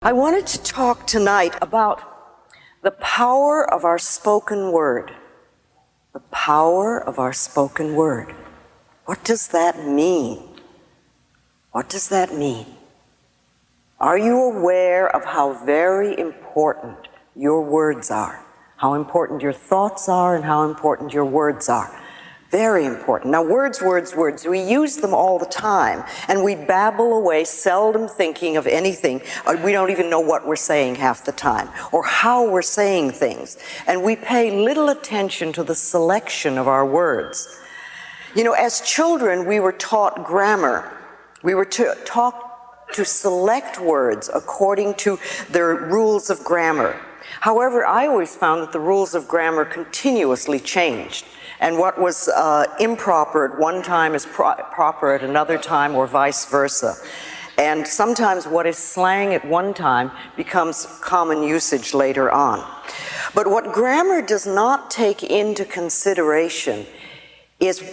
I wanted to talk tonight about the power of our spoken word. The power of our spoken word. What does that mean? What does that mean? Are you aware of how very important your words are? How important your thoughts are and how important your words are? Very important. Now, words, we use them all the time, and we babble away, seldom thinking of anything. We don't even know what we're saying half the time, or how we're saying things. And we pay little attention to the selection of our words. You know, as children, we were taught grammar. We were taught to select words according to their rules of grammar. However, I always found that the rules of grammar continuously changed. And what was improper at one time is proper at another time, or vice versa. And sometimes what is slang at one time becomes common usage later on. But what grammar does not take into consideration is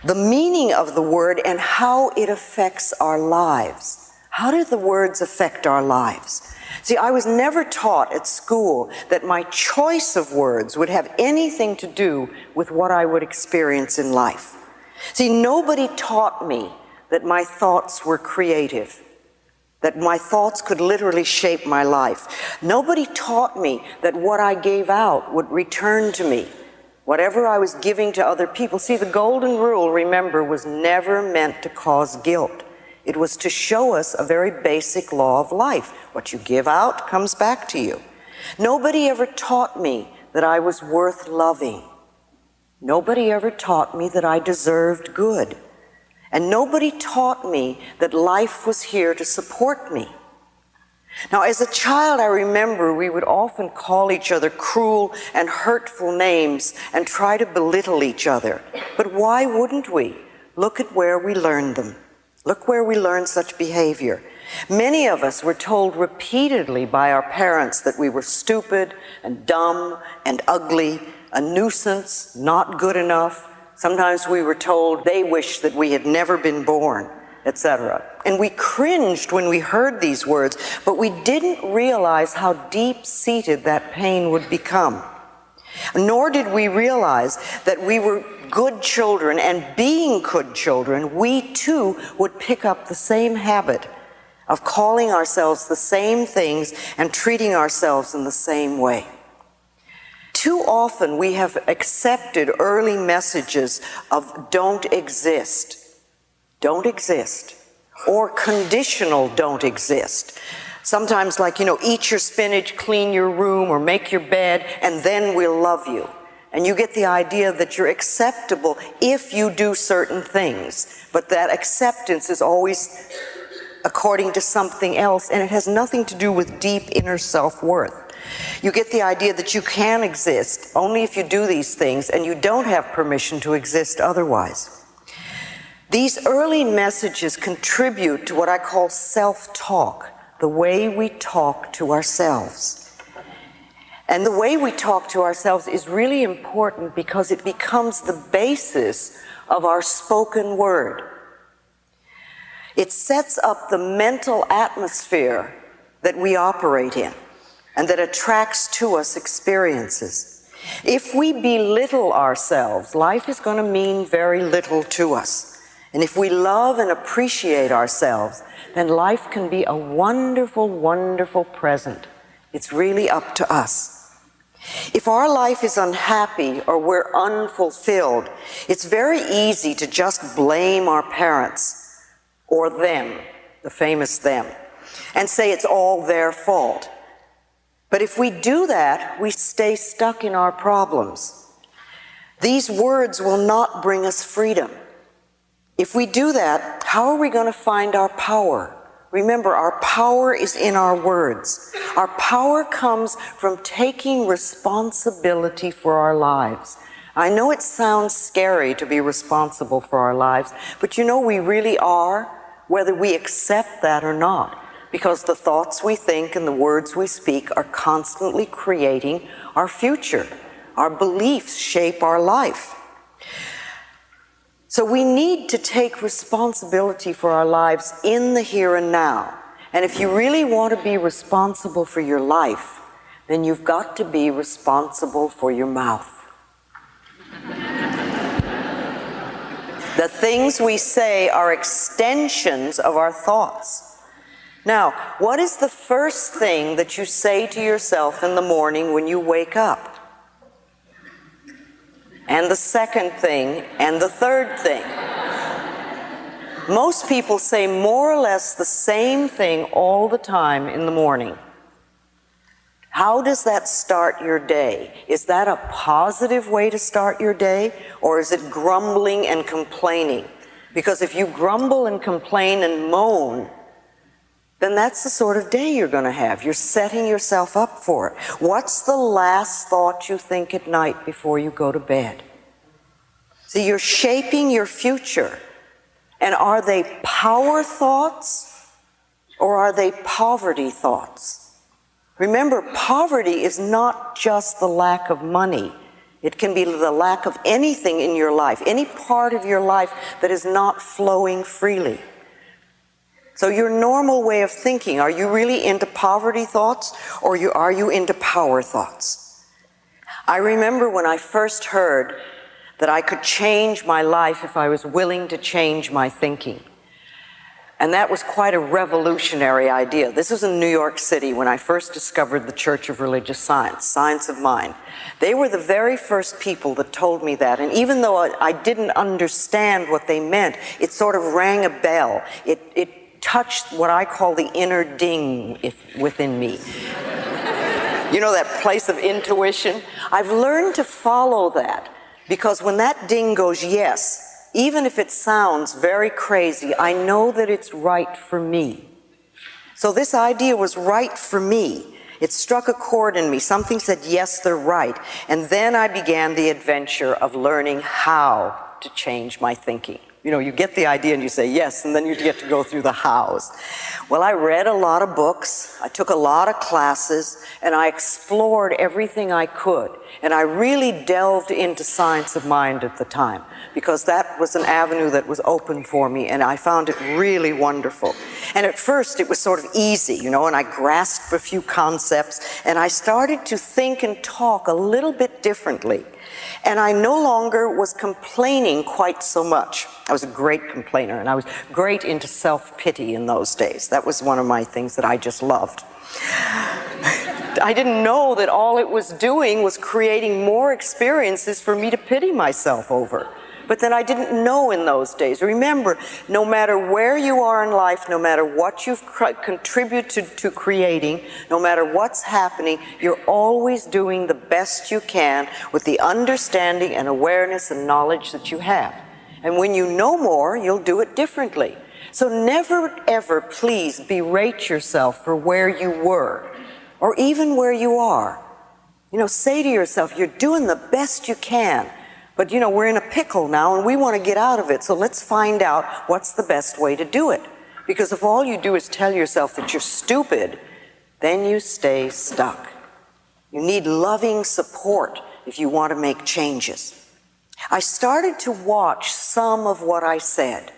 the meaning of the word and how it affects our lives. How do the words affect our lives? See, I was never taught at school that my choice of words would have anything to do with what I would experience in life. See, nobody taught me that my thoughts were creative, that my thoughts could literally shape my life. Nobody taught me that what I gave out would return to me. Whatever I was giving to other people. See, the golden rule, remember, was never meant to cause guilt. It was to show us a very basic law of life. What you give out comes back to you. Nobody ever taught me that I was worth loving. Nobody ever taught me that I deserved good. And nobody taught me that life was here to support me. Now, as a child, I remember we would often call each other cruel and hurtful names and try to belittle each other. But why wouldn't we? Look at where we learned them. Look where we learned such behavior. Many of us were told repeatedly by our parents that we were stupid and dumb and ugly, a nuisance, not good enough. Sometimes we were told they wished that we had never been born, etc. And we cringed when we heard these words, but we didn't realize how deep-seated that pain would become. Nor did we realize that we were good children, and being good children, we too would pick up the same habit of calling ourselves the same things and treating ourselves in the same way. Too often we have accepted early messages of don't exist, or conditional don't exist. Sometimes like, eat your spinach, clean your room, or make your bed, and then we'll love you. And you get the idea that you're acceptable if you do certain things. But that acceptance is always according to something else, and it has nothing to do with deep inner self-worth. You get the idea that you can exist only if you do these things, and you don't have permission to exist otherwise. These early messages contribute to what I call self-talk, the way we talk to ourselves. And the way we talk to ourselves is really important because it becomes the basis of our spoken word. It sets up the mental atmosphere that we operate in and that attracts to us experiences. If we belittle ourselves, life is going to mean very little to us. And if we love and appreciate ourselves, then life can be a wonderful, wonderful present. It's really up to us. If our life is unhappy or we're unfulfilled, it's very easy to just blame our parents or them, the famous them, and say it's all their fault. But if we do that, we stay stuck in our problems. These words will not bring us freedom. If we do that, how are we going to find our power? Remember, our power is in our words. Our power comes from taking responsibility for our lives. I know it sounds scary to be responsible for our lives, but we really are, whether we accept that or not, because the thoughts we think and the words we speak are constantly creating our future. Our beliefs shape our life. So we need to take responsibility for our lives in the here and now. And if you really want to be responsible for your life, then you've got to be responsible for your mouth. The things we say are extensions of our thoughts. Now, what is the first thing that you say to yourself in the morning when you wake up? And the second thing, and the third thing. Most people say more or less the same thing all the time in the morning. How does that start your day? Is that a positive way to start your day, or is it grumbling and complaining? Because if you grumble and complain and moan, then that's the sort of day you're going to have. You're setting yourself up for it. What's the last thought you think at night before you go to bed? See, you're shaping your future. And are they power thoughts or are they poverty thoughts? Remember, poverty is not just the lack of money. It can be the lack of anything in your life, any part of your life that is not flowing freely. So your normal way of thinking, are you really into poverty thoughts or are you into power thoughts? I remember when I first heard that I could change my life if I was willing to change my thinking. And that was quite a revolutionary idea. This was in New York City when I first discovered the Church of Religious Science, Science of Mind. They were the very first people that told me that. And even though I didn't understand what they meant, it sort of rang a bell. It touched what I call the inner ding within me. You know, that place of intuition? I've learned to follow that. Because when that ding goes yes, even if it sounds very crazy, I know that it's right for me. So this idea was right for me. It struck a chord in me. Something said, yes, they're right. And then I began the adventure of learning how to change my thinking. You know, you get the idea and you say yes, and then you get to go through the hows. Well, I read a lot of books, I took a lot of classes, and I explored everything I could. And I really delved into Science of Mind at the time, because that was an avenue that was open for me, and I found it really wonderful. And at first, it was sort of easy, you know, and I grasped a few concepts, and I started to think and talk a little bit differently. And I no longer was complaining quite so much. I was a great complainer, and I was great into self-pity in those days. That was one of my things that I just loved. I didn't know that all it was doing was creating more experiences for me to pity myself over. But then I didn't know in those days. Remember, no matter where you are in life, no matter what you've contributed to creating, no matter what's happening, you're always doing the best you can with the understanding and awareness and knowledge that you have. And when you know more, you'll do it differently. So never, ever, please berate yourself for where you were, or even where you are. You know, say to yourself, you're doing the best you can. But, you know, we're in a pickle now, and we want to get out of it, so let's find out what's the best way to do it. Because if all you do is tell yourself that you're stupid, then you stay stuck. You need loving support if you want to make changes. I started to watch some of what I said,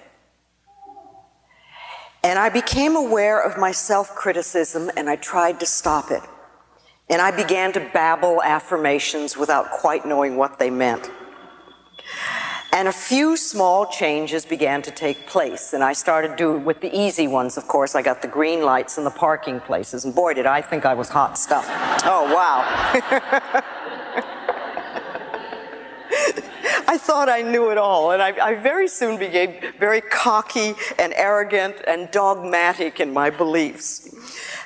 and I became aware of my self-criticism, and I tried to stop it. And I began to babble affirmations without quite knowing what they meant. And a few small changes began to take place, and I started doing with the easy ones, of course. I got the green lights in the parking places, and boy, did I think I was hot stuff. Oh, wow. I thought I knew it all, and I very soon became very cocky and arrogant and dogmatic in my beliefs,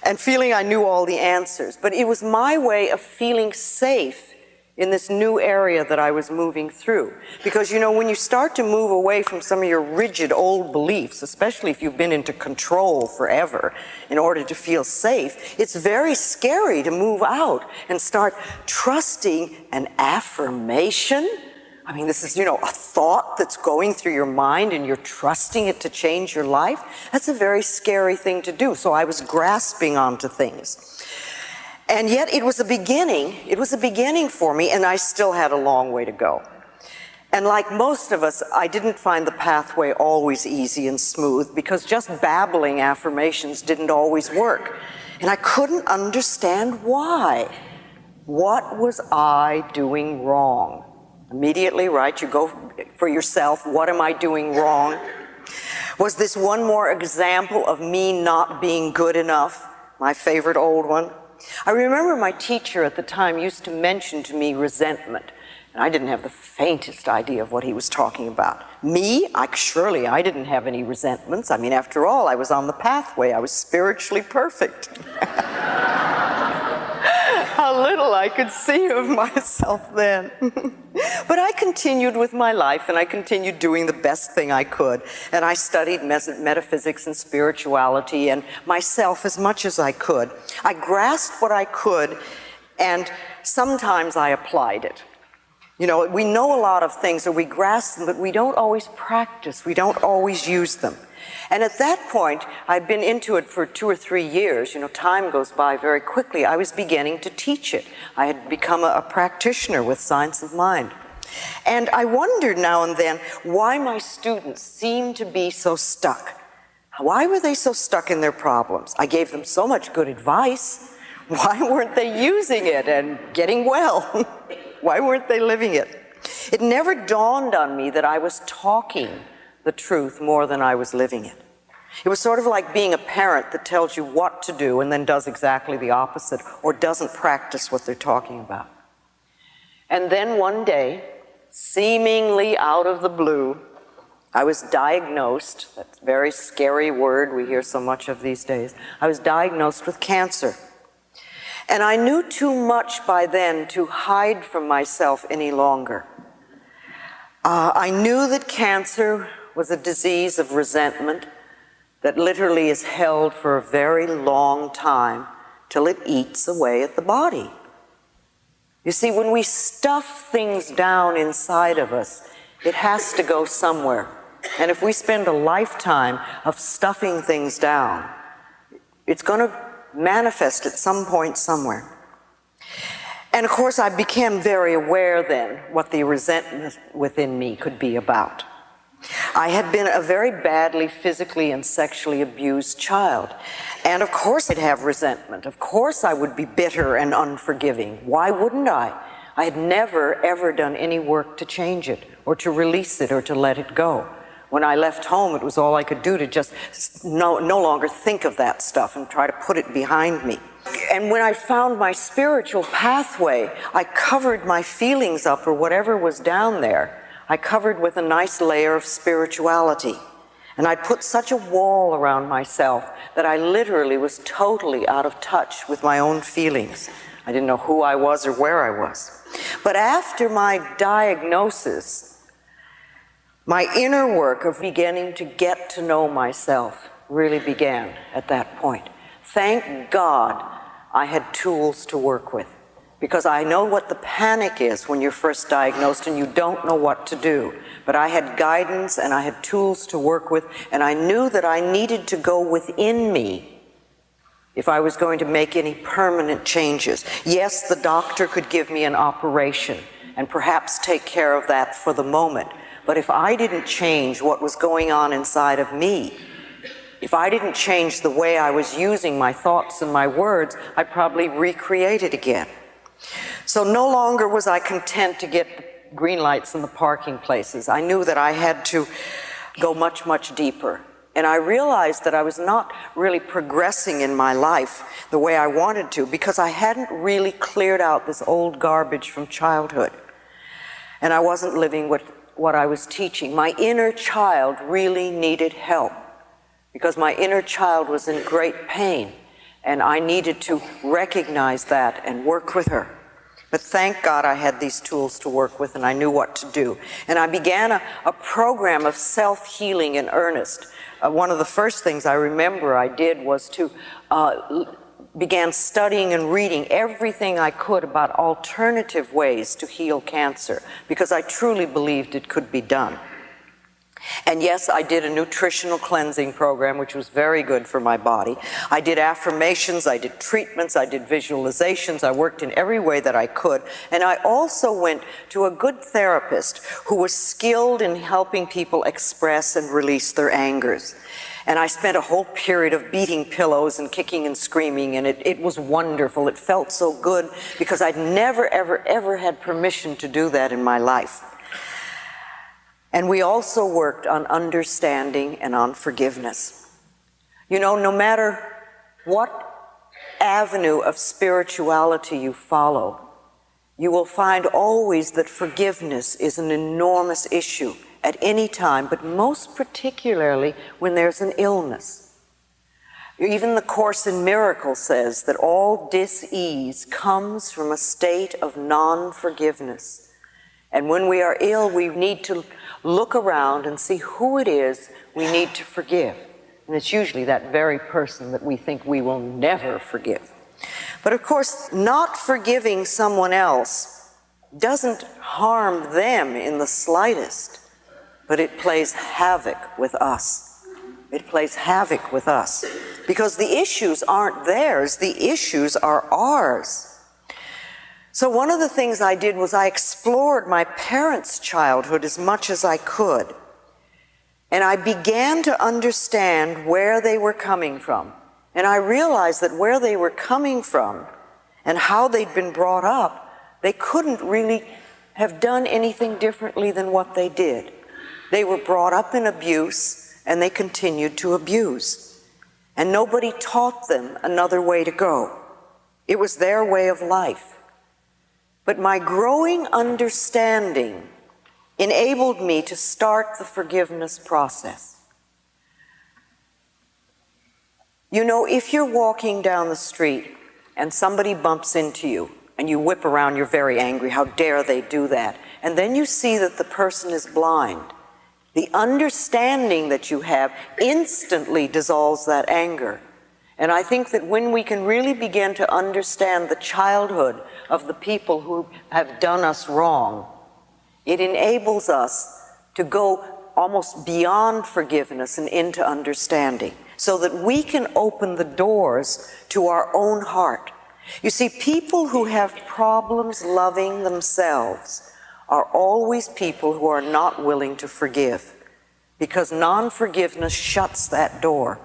and feeling I knew all the answers. But it was my way of feeling safe in this new area that I was moving through. Because, you know, when you start to move away from some of your rigid old beliefs, especially if you've been into control forever in order to feel safe, it's very scary to move out and start trusting an affirmation. I mean, this is, you know, a thought that's going through your mind and you're trusting it to change your life. That's a very scary thing to do. So I was grasping onto things. And yet it was a beginning for me, and I still had a long way to go. And like most of us, I didn't find the pathway always easy and smooth, because just babbling affirmations didn't always work. And I couldn't understand why. What was I doing wrong? Immediately, right, you go for yourself, what am I doing wrong? Was this one more example of me not being good enough? My favorite old one. I remember my teacher at the time used to mention to me resentment. And I didn't have the faintest idea of what he was talking about. Me? Surely I didn't have any resentments. I mean, after all, I was on the pathway. I was spiritually perfect. How little I could see of myself then. But I continued with my life, and I continued doing the best thing I could. And I studied metaphysics and spirituality and myself as much as I could. I grasped what I could, and sometimes I applied it. You know, we know a lot of things, or we grasp them, but we don't always practice. We don't always use them. And at that point, I'd been into it for 2 or 3 years. You know, time goes by very quickly. I was beginning to teach it. I had become a practitioner with Science of Mind. And I wondered now and then why my students seemed to be so stuck. Why were they so stuck in their problems? I gave them so much good advice. Why weren't they using it and getting well? Why weren't they living it? It never dawned on me that I was talking the truth more than I was living it. It was sort of like being a parent that tells you what to do and then does exactly the opposite, or doesn't practice what they're talking about. And then one day, seemingly out of the blue, I was diagnosed, that very scary word we hear so much of these days. I was diagnosed with cancer. And I knew too much by then to hide from myself any longer. I knew that cancer was a disease of resentment that literally is held for a very long time till it eats away at the body. You see, when we stuff things down inside of us, it has to go somewhere. And if we spend a lifetime of stuffing things down, it's going to manifest at some point somewhere. And of course, I became very aware then what the resentment within me could be about. I had been a very badly physically and sexually abused child. And of course I'd have resentment. Of course I would be bitter and unforgiving. Why wouldn't I? I had never, ever done any work to change it, or to release it, or to let it go. When I left home, it was all I could do to just no longer think of that stuff and try to put it behind me. And when I found my spiritual pathway, I covered my feelings up, or whatever was down there. I covered with a nice layer of spirituality. And I put such a wall around myself that I literally was totally out of touch with my own feelings. I didn't know who I was or where I was. But after my diagnosis, my inner work of beginning to get to know myself really began at that point. Thank God I had tools to work with, because I know what the panic is when you're first diagnosed and you don't know what to do. But I had guidance and I had tools to work with, and I knew that I needed to go within me if I was going to make any permanent changes. Yes, the doctor could give me an operation and perhaps take care of that for the moment. But if I didn't change what was going on inside of me, if I didn't change the way I was using my thoughts and my words, I'd probably recreate it again. So no longer was I content to get green lights in the parking places. I knew that I had to go much, much deeper. And I realized that I was not really progressing in my life the way I wanted to, because I hadn't really cleared out this old garbage from childhood. And I wasn't living with what I was teaching. My inner child really needed help, because my inner child was in great pain, and I needed to recognize that and work with her. But thank God I had these tools to work with, and I knew what to do. And I began a program of self-healing in earnest. One of the first things I remember I did was to began studying and reading everything I could about alternative ways to heal cancer, because I truly believed it could be done. And yes, I did a nutritional cleansing program, which was very good for my body. I did affirmations, I did treatments, I did visualizations, I worked in every way that I could. And I also went to a good therapist who was skilled in helping people express and release their angers. And I spent a whole period of beating pillows and kicking and screaming, and it was wonderful. It felt so good because I'd never, ever, ever had permission to do that in my life. And we also worked on understanding and on forgiveness. You know, no matter what avenue of spirituality you follow, you will find always that forgiveness is an enormous issue at any time, but most particularly when there's an illness. Even the Course in Miracles says that all dis-ease comes from a state of non-forgiveness. And when we are ill, we need to look around and see who it is we need to forgive. And it's usually that very person that we think we will never forgive. But of course, not forgiving someone else doesn't harm them in the slightest, but it plays havoc with us. It plays havoc with us. Because the issues aren't theirs, the issues are ours. So one of the things I did was I explored my parents' childhood as much as I could. And I began to understand where they were coming from. And I realized that where they were coming from and how they'd been brought up, they couldn't really have done anything differently than what they did. They were brought up in abuse, and they continued to abuse. And nobody taught them another way to go. It was their way of life. But my growing understanding enabled me to start the forgiveness process. You know, if you're walking down the street and somebody bumps into you and you whip around, you're very angry, how dare they do that? And then you see that the person is blind. The understanding that you have instantly dissolves that anger. And I think that when we can really begin to understand the childhood of the people who have done us wrong, it enables us to go almost beyond forgiveness and into understanding, so that we can open the doors to our own heart. You see, people who have problems loving themselves are always people who are not willing to forgive, because non-forgiveness shuts that door.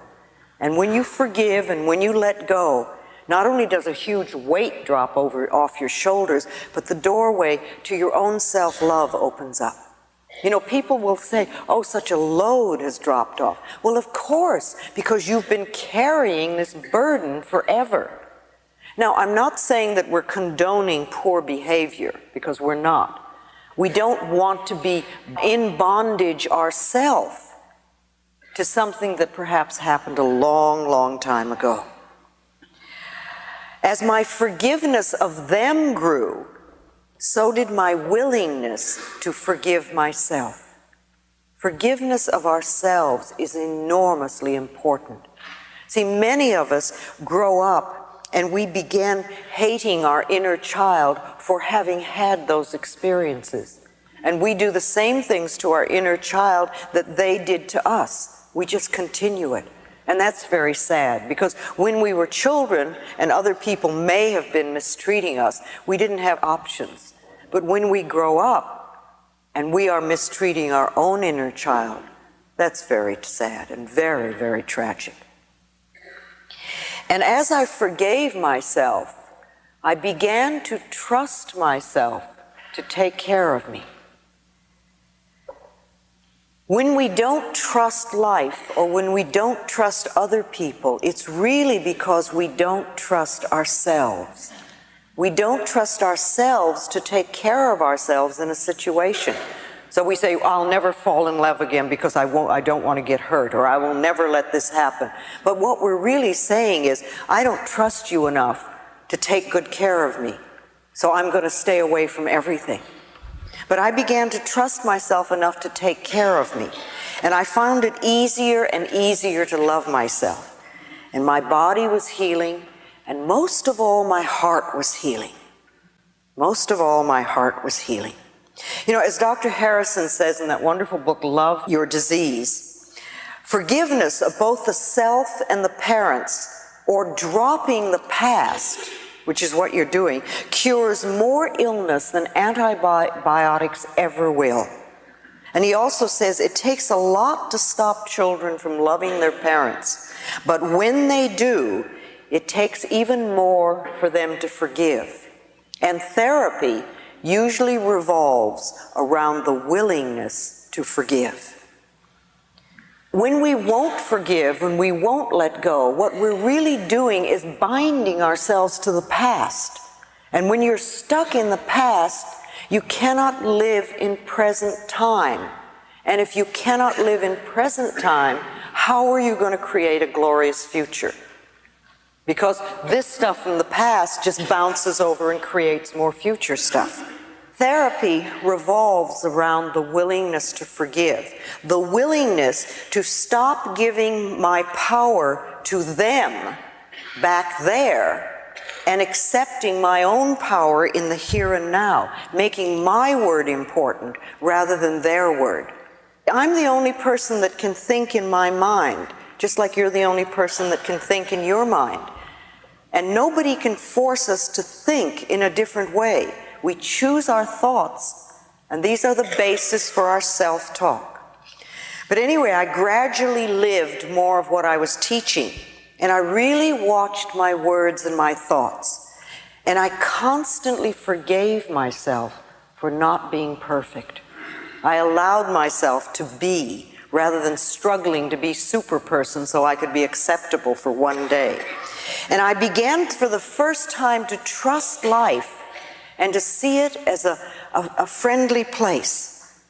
And when you forgive and when you let go, not only does a huge weight drop off your shoulders, but the doorway to your own self-love opens up. You know, people will say, oh, such a load has dropped off. Well, of course, because you've been carrying this burden forever. Now, I'm not saying that we're condoning poor behavior, because we're not. We don't want to be in bondage ourselves to something that perhaps happened a long, long time ago. As my forgiveness of them grew, so did my willingness to forgive myself. Forgiveness of ourselves is enormously important. See, many of us grow up and we begin hating our inner child for having had those experiences. And we do the same things to our inner child that they did to us. We just continue it. And that's very sad, because when we were children and other people may have been mistreating us, we didn't have options. But when we grow up and we are mistreating our own inner child, that's very sad and very, very tragic. And as I forgave myself, I began to trust myself to take care of me. When we don't trust life, or when we don't trust other people, it's really because we don't trust ourselves. We don't trust ourselves to take care of ourselves in a situation. So we say, I'll never fall in love again because I don't want to get hurt, or I will never let this happen. But what we're really saying is, I don't trust you enough to take good care of me, so I'm going to stay away from everything. But I began to trust myself enough to take care of me. And I found it easier and easier to love myself. And my body was healing, and most of all, my heart was healing. Most of all, my heart was healing. You know, as Dr. Harrison says in that wonderful book, Love Your Disease, forgiveness of both the self and the parents, or dropping the past, which is what you're doing, cures more illness than antibiotics ever will. And he also says it takes a lot to stop children from loving their parents, but when they do, it takes even more for them to forgive. And therapy usually revolves around the willingness to forgive. When we won't forgive, when we won't let go, what we're really doing is binding ourselves to the past. And when you're stuck in the past, you cannot live in present time. And if you cannot live in present time, how are you going to create a glorious future? Because this stuff from the past just bounces over and creates more future stuff. Therapy revolves around the willingness to forgive, the willingness to stop giving my power to them back there and accepting my own power in the here and now, making my word important rather than their word. I'm the only person that can think in my mind, just like you're the only person that can think in your mind. And nobody can force us to think in a different way. We choose our thoughts, and these are the basis for our self-talk. But anyway, I gradually lived more of what I was teaching, and I really watched my words and my thoughts. And I constantly forgave myself for not being perfect. I allowed myself to be, rather than struggling to be super person so I could be acceptable for one day. And I began for the first time to trust life and to see it as a friendly place.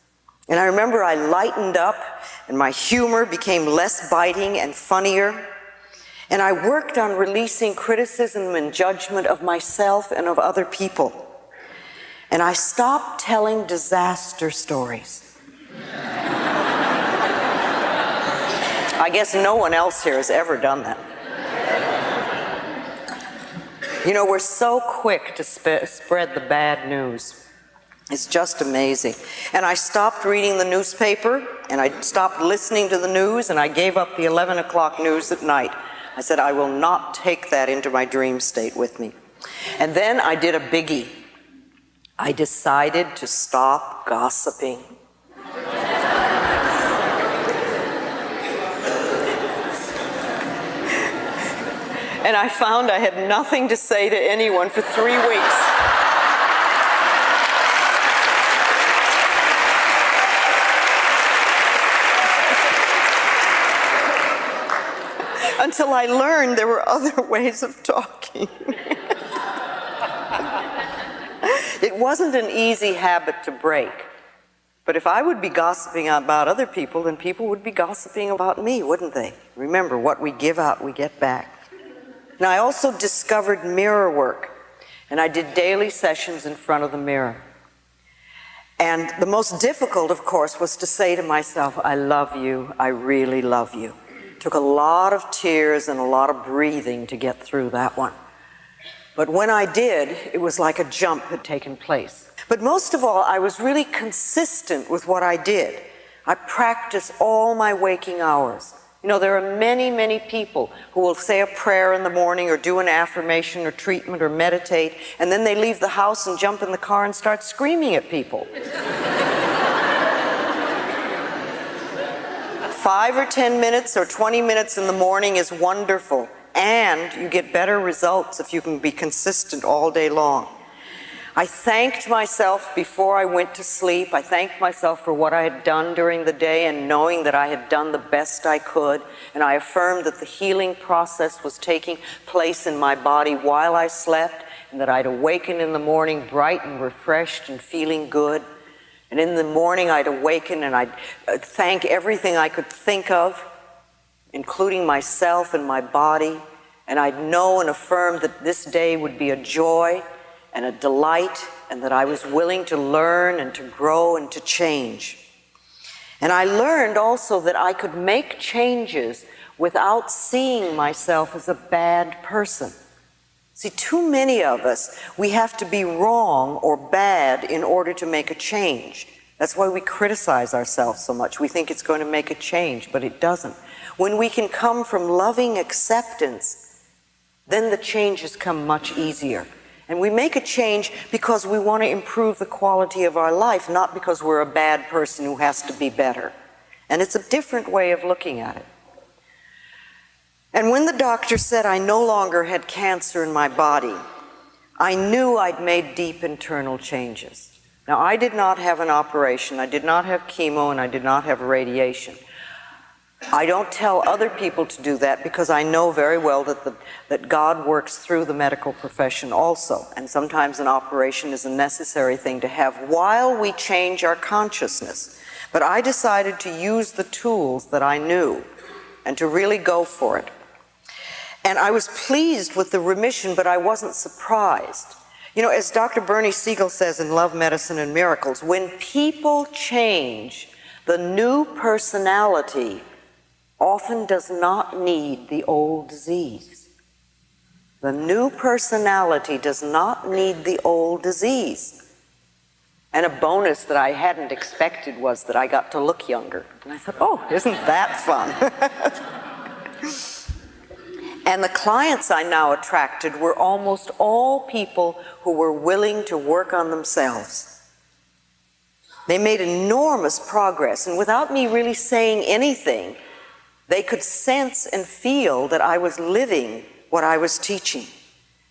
And I remember I lightened up, and my humor became less biting and funnier. And I worked on releasing criticism and judgment of myself and of other people. And I stopped telling disaster stories. I guess no one else here has ever done that. You know, we're so quick to spread the bad news. It's just amazing. And I stopped reading the newspaper, and I stopped listening to the news, and I gave up the 11 o'clock news at night. I said, I will not take that into my dream state with me. And then I did a biggie. I decided to stop gossiping. And I found I had nothing to say to anyone for 3 weeks. Until I learned there were other ways of talking. It wasn't an easy habit to break. But if I would be gossiping about other people, then people would be gossiping about me, wouldn't they? Remember, what we give out, we get back. Now, I also discovered mirror work, and I did daily sessions in front of the mirror. And the most difficult, of course, was to say to myself, I love you, I really love you. It took a lot of tears and a lot of breathing to get through that one. But when I did, it was like a jump had taken place. But most of all, I was really consistent with what I did. I practiced all my waking hours. You know, there are many, many people who will say a prayer in the morning or do an affirmation or treatment or meditate, and then they leave the house and jump in the car and start screaming at people. 5 or 10 minutes or 20 minutes in the morning is wonderful, and you get better results if you can be consistent all day long. I thanked myself before I went to sleep. I thanked myself for what I had done during the day and knowing that I had done the best I could. And I affirmed that the healing process was taking place in my body while I slept, and that I'd awaken in the morning bright and refreshed and feeling good. And in the morning I'd awaken and I'd thank everything I could think of, including myself and my body. And I'd know and affirm that this day would be a joy and a delight, and that I was willing to learn and to grow and to change. And I learned also that I could make changes without seeing myself as a bad person. See, too many of us, we have to be wrong or bad in order to make a change. That's why we criticize ourselves so much. We think it's going to make a change, but it doesn't. When we can come from loving acceptance, then the changes come much easier. And we make a change because we want to improve the quality of our life, not because we're a bad person who has to be better. And it's a different way of looking at it. And when the doctor said I no longer had cancer in my body, I knew I'd made deep internal changes. Now, I did not have an operation, I did not have chemo, and I did not have radiation. I don't tell other people to do that because I know very well that God works through the medical profession also, and sometimes an operation is a necessary thing to have while we change our consciousness. But I decided to use the tools that I knew and to really go for it. And I was pleased with the remission, but I wasn't surprised. You know, as Dr. Bernie Siegel says in Love, Medicine, and Miracles, when people change, the new personality often does not need the old disease. The new personality does not need the old disease. And a bonus that I hadn't expected was that I got to look younger. And I thought, oh, isn't that fun? And the clients I now attracted were almost all people who were willing to work on themselves. They made enormous progress, and without me really saying anything, they could sense and feel that I was living what I was teaching.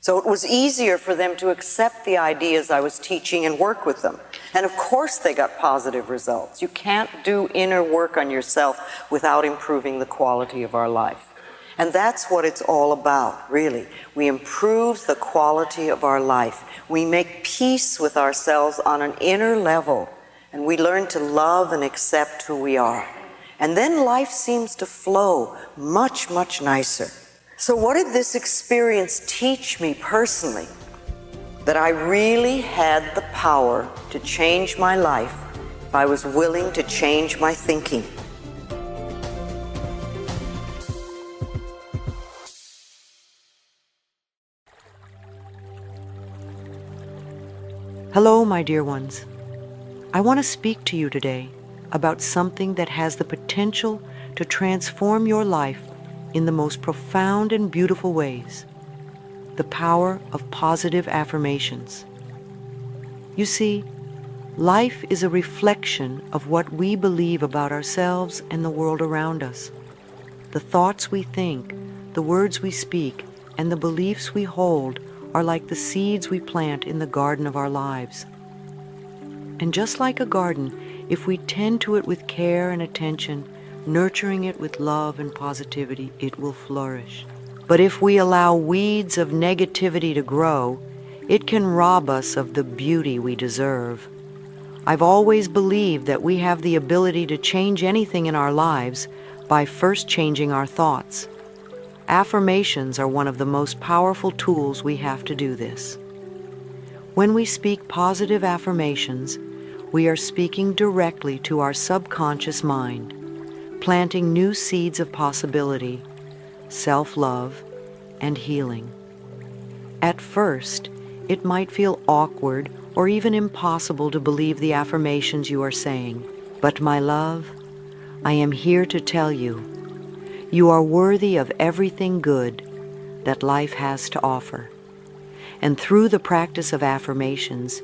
So it was easier for them to accept the ideas I was teaching and work with them. And of course they got positive results. You can't do inner work on yourself without improving the quality of our life. And that's what it's all about, really. We improve the quality of our life. We make peace with ourselves on an inner level, and we learn to love and accept who we are. And then life seems to flow much, much nicer. So what did this experience teach me personally? That I really had the power to change my life if I was willing to change my thinking. Hello, my dear ones. I want to speak to you today about something that has the potential to transform your life in the most profound and beautiful ways: the power of positive affirmations. You see, life is a reflection of what we believe about ourselves and the world around us. The thoughts we think, the words we speak, and the beliefs we hold are like the seeds we plant in the garden of our lives. And just like a garden, if we tend to it with care and attention, nurturing it with love and positivity, it will flourish. But if we allow weeds of negativity to grow, it can rob us of the beauty we deserve. I've always believed that we have the ability to change anything in our lives by first changing our thoughts. Affirmations are one of the most powerful tools we have to do this. When we speak positive affirmations, we are speaking directly to our subconscious mind, planting new seeds of possibility, self-love, and healing. At first, it might feel awkward or even impossible to believe the affirmations you are saying. But my love, I am here to tell you, you are worthy of everything good that life has to offer. And through the practice of affirmations,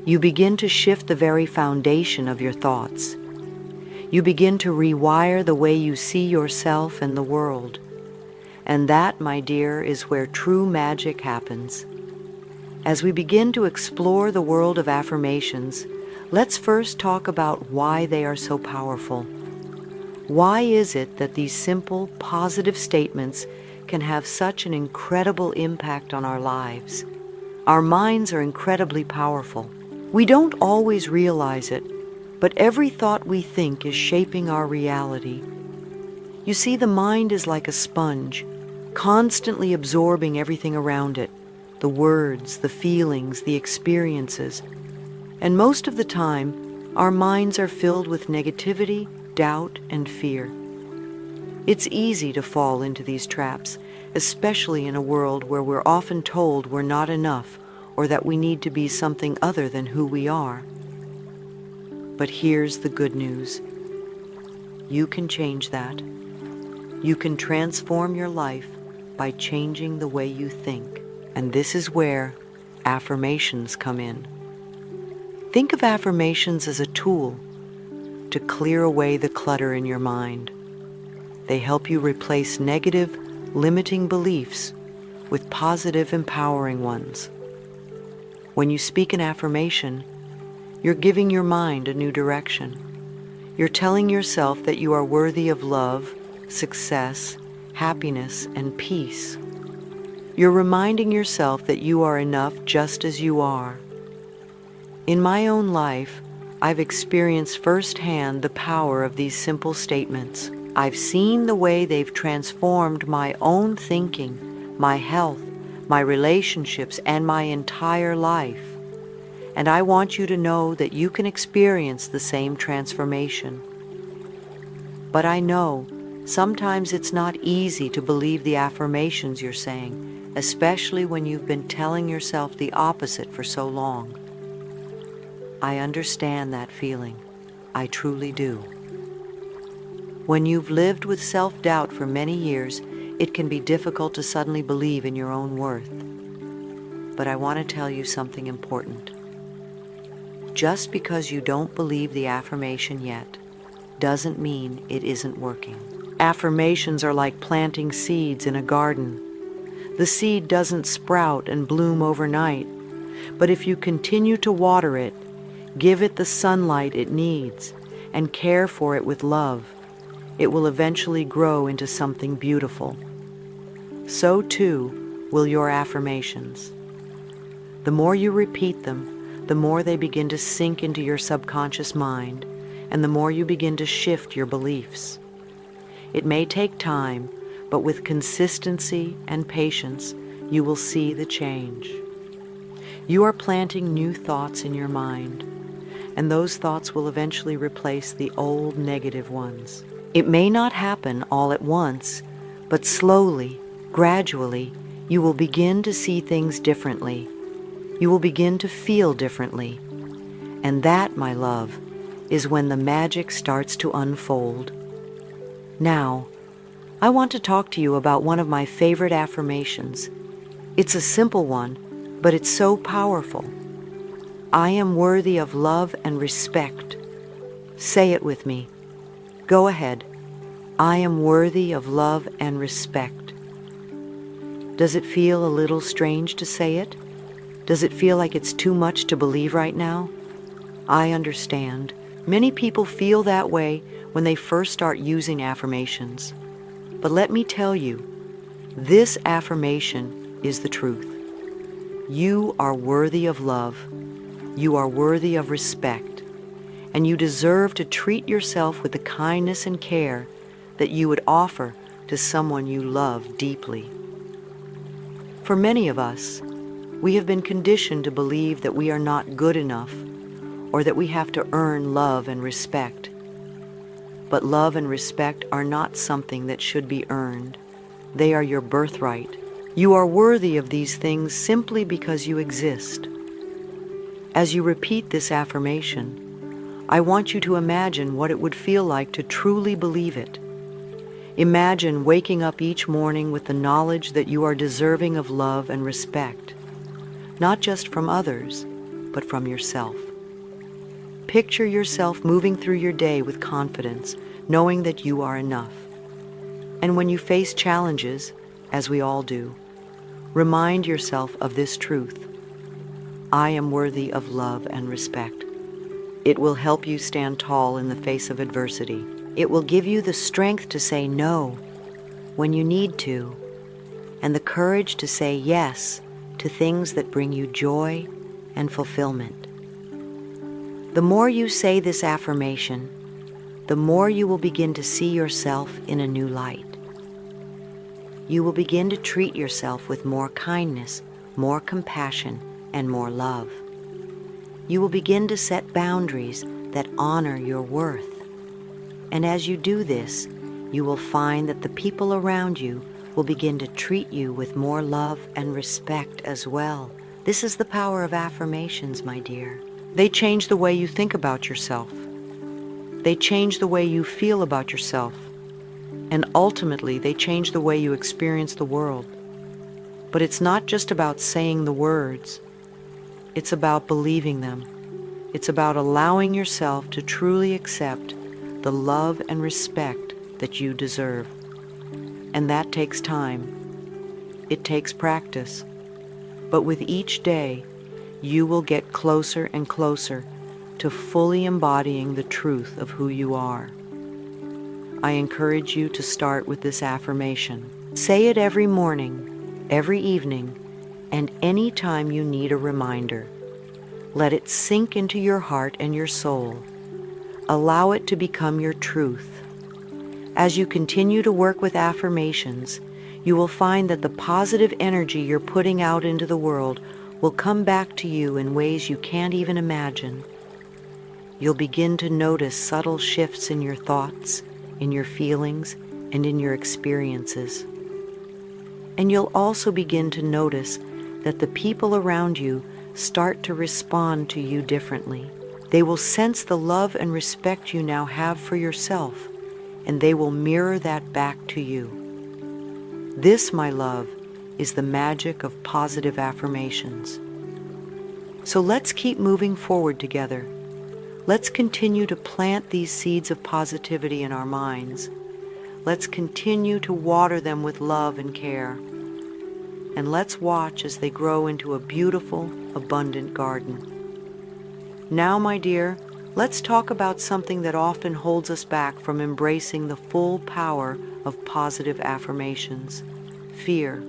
you begin to shift the very foundation of your thoughts. You begin to rewire the way you see yourself and the world. And that, my dear, is where true magic happens. As we begin to explore the world of affirmations, let's first talk about why they are so powerful. Why is it that these simple, positive statements can have such an incredible impact on our lives? Our minds are incredibly powerful. We don't always realize it, but every thought we think is shaping our reality. You see, the mind is like a sponge, constantly absorbing everything around it, the words, the feelings, the experiences. And most of the time, our minds are filled with negativity, doubt, and fear. It's easy to fall into these traps, especially in a world where we're often told we're not enough or that we need to be something other than who we are. But here's the good news. You can change that. You can transform your life by changing the way you think. And this is where affirmations come in. Think of affirmations as a tool to clear away the clutter in your mind. They help you replace negative, limiting beliefs with positive, empowering ones. When you speak an affirmation, you're giving your mind a new direction. You're telling yourself that you are worthy of love, success, happiness, and peace. You're reminding yourself that you are enough just as you are. In my own life, I've experienced firsthand the power of these simple statements. I've seen the way they've transformed my own thinking, my health, my relationships, and my entire life. And I want you to know that you can experience the same transformation. But I know sometimes it's not easy to believe the affirmations you're saying, especially when you've been telling yourself the opposite for so long. I understand that feeling. I truly do. When you've lived with self-doubt for many years, it can be difficult to suddenly believe in your own worth. But I want to tell you something important. Just because you don't believe the affirmation yet doesn't mean it isn't working. Affirmations are like planting seeds in a garden. The seed doesn't sprout and bloom overnight, but if you continue to water it, give it the sunlight it needs, and care for it with love, it will eventually grow into something beautiful. So too will your affirmations. The more you repeat them, the more they begin to sink into your subconscious mind, and the more you begin to shift your beliefs. It may take time, but with consistency and patience, you will see the change. You are planting new thoughts in your mind, and those thoughts will eventually replace the old negative ones. It may not happen all at once, but slowly, gradually, you will begin to see things differently. You will begin to feel differently. And that, my love, is when the magic starts to unfold. Now, I want to talk to you about one of my favorite affirmations. It's a simple one, but it's so powerful. I am worthy of love and respect. Say it with me. Go ahead. I am worthy of love and respect. Does it feel a little strange to say it? Does it feel like it's too much to believe right now? I understand. Many people feel that way when they first start using affirmations. But let me tell you, this affirmation is the truth. You are worthy of love. You are worthy of respect. And you deserve to treat yourself with the kindness and care that you would offer to someone you love deeply. For many of us, we have been conditioned to believe that we are not good enough or that we have to earn love and respect. But love and respect are not something that should be earned. They are your birthright. You are worthy of these things simply because you exist. As you repeat this affirmation, I want you to imagine what it would feel like to truly believe it. Imagine waking up each morning with the knowledge that you are deserving of love and respect, not just from others, but from yourself. Picture yourself moving through your day with confidence, knowing that you are enough. And when you face challenges, as we all do, remind yourself of this truth. I am worthy of love and respect. It will help you stand tall in the face of adversity. It will give you the strength to say no when you need to, and the courage to say yes to things that bring you joy and fulfillment. The more you say this affirmation, the more you will begin to see yourself in a new light. You will begin to treat yourself with more kindness, more compassion, and more love. You will begin to set boundaries that honor your worth. And as you do this, you will find that the people around you will begin to treat you with more love and respect as well. This is the power of affirmations, my dear. They change the way you think about yourself. They change the way you feel about yourself. And ultimately, they change the way you experience the world. But it's not just about saying the words. It's about believing them. It's about allowing yourself to truly accept the love and respect that you deserve. And that takes time. It takes practice. But with each day, you will get closer and closer to fully embodying the truth of who you are. I encourage you to start with this affirmation. Say it every morning, every evening, and any time you need a reminder. Let it sink into your heart and your soul. Allow it to become your truth. As you continue to work with affirmations, you will find that the positive energy you're putting out into the world will come back to you in ways you can't even imagine. You'll begin to notice subtle shifts in your thoughts, in your feelings, and in your experiences. And you'll also begin to notice that the people around you start to respond to you differently. They will sense the love and respect you now have for yourself, and they will mirror that back to you. This, my love, is the magic of positive affirmations. So let's keep moving forward together. Let's continue to plant these seeds of positivity in our minds. Let's continue to water them with love and care. And let's watch as they grow into a beautiful, abundant garden. Now, my dear, let's talk about something that often holds us back from embracing the full power of positive affirmations: fear.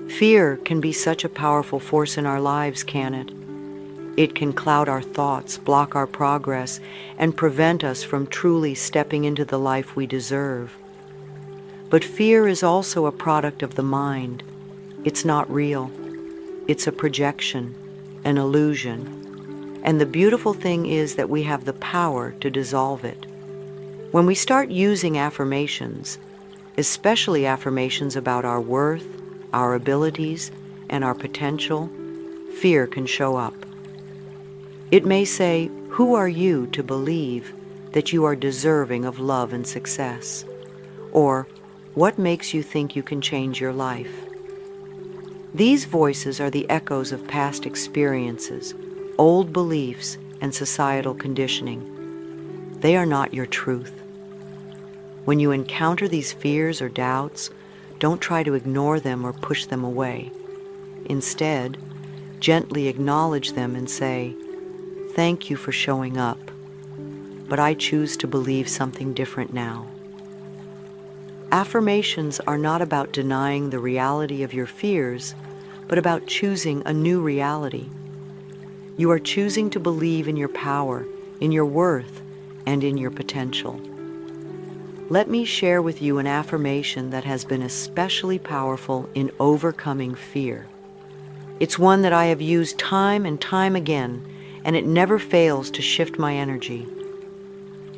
Fear can be such a powerful force in our lives, can it? It can cloud our thoughts, block our progress, and prevent us from truly stepping into the life we deserve. But fear is also a product of the mind. It's not real. It's a projection, an illusion. And the beautiful thing is that we have the power to dissolve it. When we start using affirmations, especially affirmations about our worth, our abilities, and our potential, fear can show up. It may say, "Who are you to believe that you are deserving of love and success?" Or, "What makes you think you can change your life?" These voices are the echoes of past experiences, old beliefs, and societal conditioning. They are not your truth. When you encounter these fears or doubts, don't try to ignore them or push them away. Instead, gently acknowledge them and say, "Thank you for showing up, but I choose to believe something different now." Affirmations are not about denying the reality of your fears, but about choosing a new reality. You are choosing to believe in your power, in your worth, and in your potential. Let me share with you an affirmation that has been especially powerful in overcoming fear. It's one that I have used time and time again, and it never fails to shift my energy.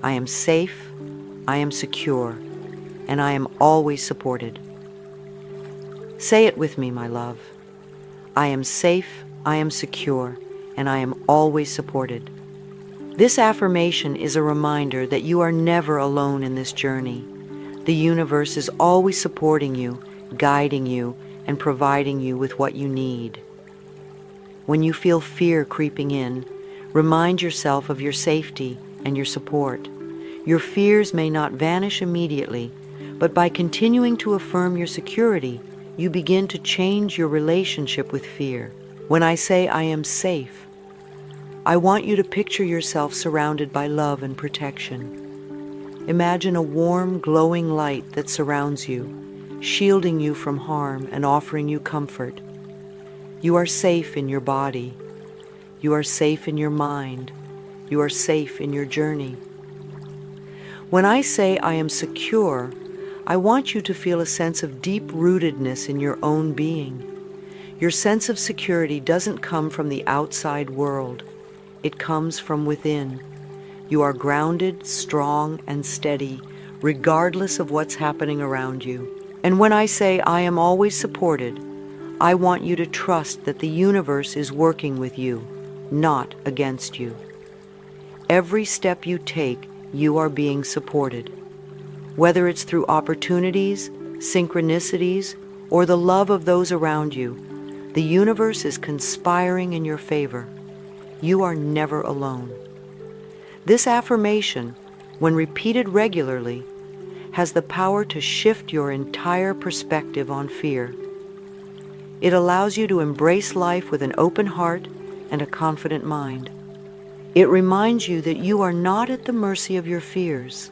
I am safe, I am secure, and I am always supported. Say it with me, my love. I am safe, I am secure, and I am always supported. This affirmation is a reminder that you are never alone in this journey. The universe is always supporting you, guiding you, and providing you with what you need. When you feel fear creeping in, remind yourself of your safety and your support. Your fears may not vanish immediately, but by continuing to affirm your security, you begin to change your relationship with fear. When I say I am safe, I want you to picture yourself surrounded by love and protection. Imagine a warm, glowing light that surrounds you, shielding you from harm and offering you comfort. You are safe in your body. You are safe in your mind. You are safe in your journey. When I say I am secure, I want you to feel a sense of deep rootedness in your own being. Your sense of security doesn't come from the outside world. It comes from within. You are grounded, strong, and steady, regardless of what's happening around you. And when I say I am always supported, I want you to trust that the universe is working with you, not against you. Every step you take, you are being supported. Whether it's through opportunities, synchronicities, or the love of those around you, the universe is conspiring in your favor. You are never alone. This affirmation, when repeated regularly, has the power to shift your entire perspective on fear. It allows you to embrace life with an open heart and a confident mind. It reminds you that you are not at the mercy of your fears.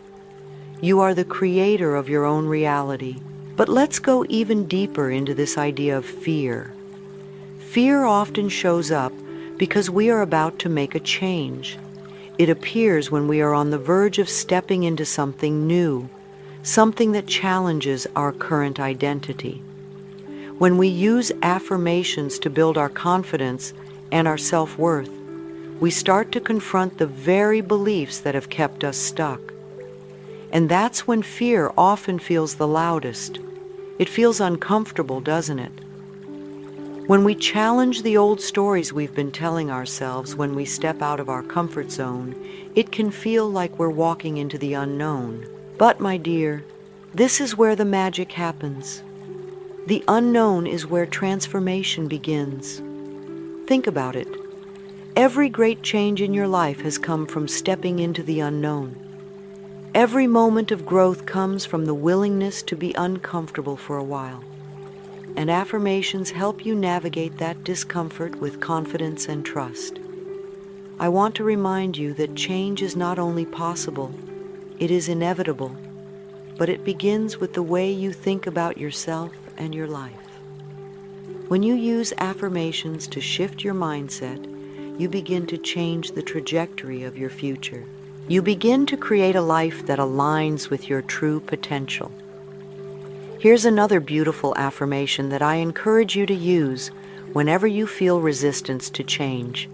You are the creator of your own reality. But let's go even deeper into this idea of fear. Fear often shows up because we are about to make a change. It appears when we are on the verge of stepping into something new, something that challenges our current identity. When we use affirmations to build our confidence and our self-worth, we start to confront the very beliefs that have kept us stuck. And that's when fear often feels the loudest. It feels uncomfortable, doesn't it? When we challenge the old stories we've been telling ourselves when we step out of our comfort zone, it can feel like we're walking into the unknown. But, my dear, this is where the magic happens. The unknown is where transformation begins. Think about it. Every great change in your life has come from stepping into the unknown. Every moment of growth comes from the willingness to be uncomfortable for a while. And affirmations help you navigate that discomfort with confidence and trust. I want to remind you that change is not only possible, it is inevitable, but it begins with the way you think about yourself and your life. When you use affirmations to shift your mindset, you begin to change the trajectory of your future. You begin to create a life that aligns with your true potential. Here's another beautiful affirmation that I encourage you to use whenever you feel resistance to change.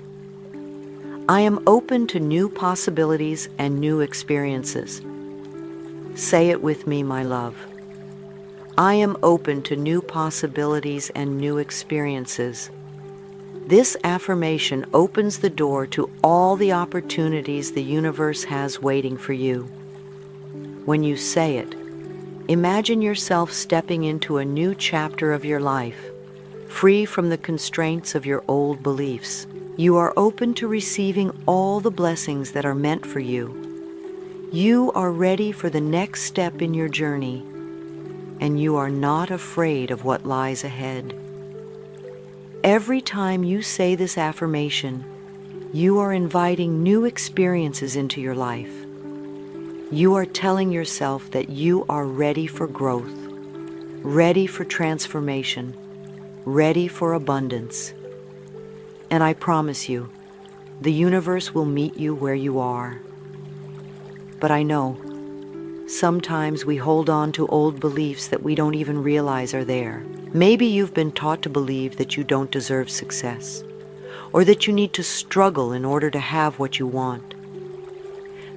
I am open to new possibilities and new experiences. Say it with me, my love. I am open to new possibilities and new experiences. This affirmation opens the door to all the opportunities the universe has waiting for you. When you say it, imagine yourself stepping into a new chapter of your life, free from the constraints of your old beliefs. You are open to receiving all the blessings that are meant for you. You are ready for the next step in your journey, and you are not afraid of what lies ahead. Every time you say this affirmation, you are inviting new experiences into your life. You are telling yourself that you are ready for growth, ready for transformation, ready for abundance. And I promise you, the universe will meet you where you are. But I know, sometimes we hold on to old beliefs that we don't even realize are there. Maybe you've been taught to believe that you don't deserve success, or that you need to struggle in order to have what you want.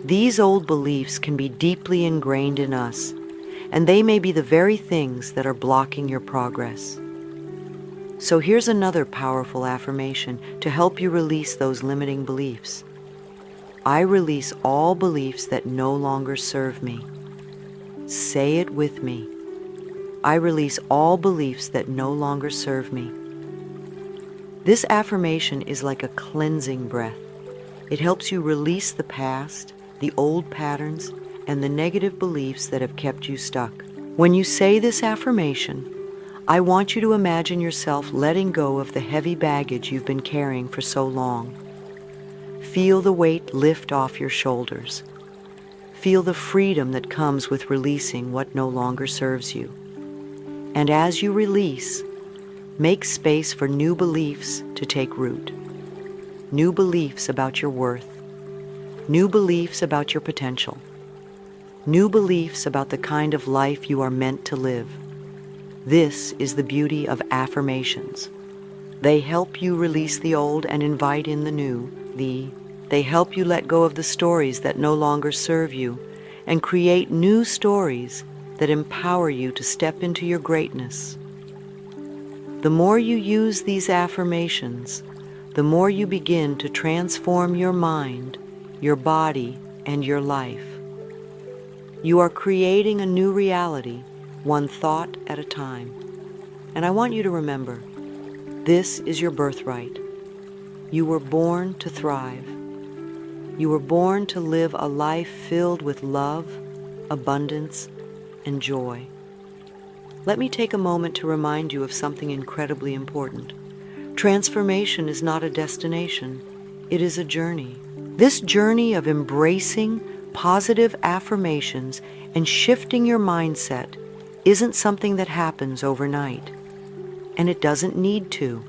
These old beliefs can be deeply ingrained in us, and they may be the very things that are blocking your progress. So here's another powerful affirmation to help you release those limiting beliefs. I release all beliefs that no longer serve me. Say it with me. I release all beliefs that no longer serve me. This affirmation is like a cleansing breath. It helps you release the past, the old patterns, and the negative beliefs that have kept you stuck. When you say this affirmation, I want you to imagine yourself letting go of the heavy baggage you've been carrying for so long. Feel the weight lift off your shoulders. Feel the freedom that comes with releasing what no longer serves you. And as you release, make space for new beliefs to take root. New beliefs about your worth. New beliefs about your potential. New beliefs about the kind of life you are meant to live. This is the beauty of affirmations. They help you release the old and invite in the new. They help you let go of the stories that no longer serve you and create new stories that empower you to step into your greatness. The more you use these affirmations, the more you begin to transform your mind, your body, and your life. You are creating a new reality, one thought at a time. And I want you to remember, this is your birthright. You were born to thrive. You were born to live a life filled with love, abundance, and joy. Let me take a moment to remind you of something incredibly important. Transformation is not a destination, it is a journey. This journey of embracing positive affirmations and shifting your mindset isn't something that happens overnight, and it doesn't need to.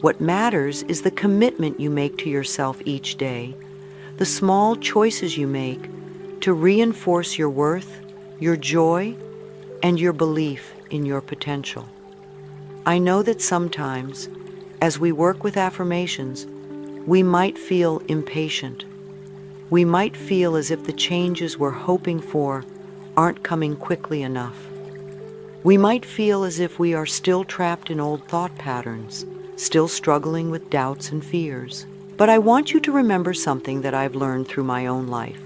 What matters is the commitment you make to yourself each day, the small choices you make to reinforce your worth, your joy, and your belief in your potential. I know that sometimes, as we work with affirmations, we might feel impatient. We might feel as if the changes we're hoping for aren't coming quickly enough. We might feel as if we are still trapped in old thought patterns, still struggling with doubts and fears. But I want you to remember something that I've learned through my own life.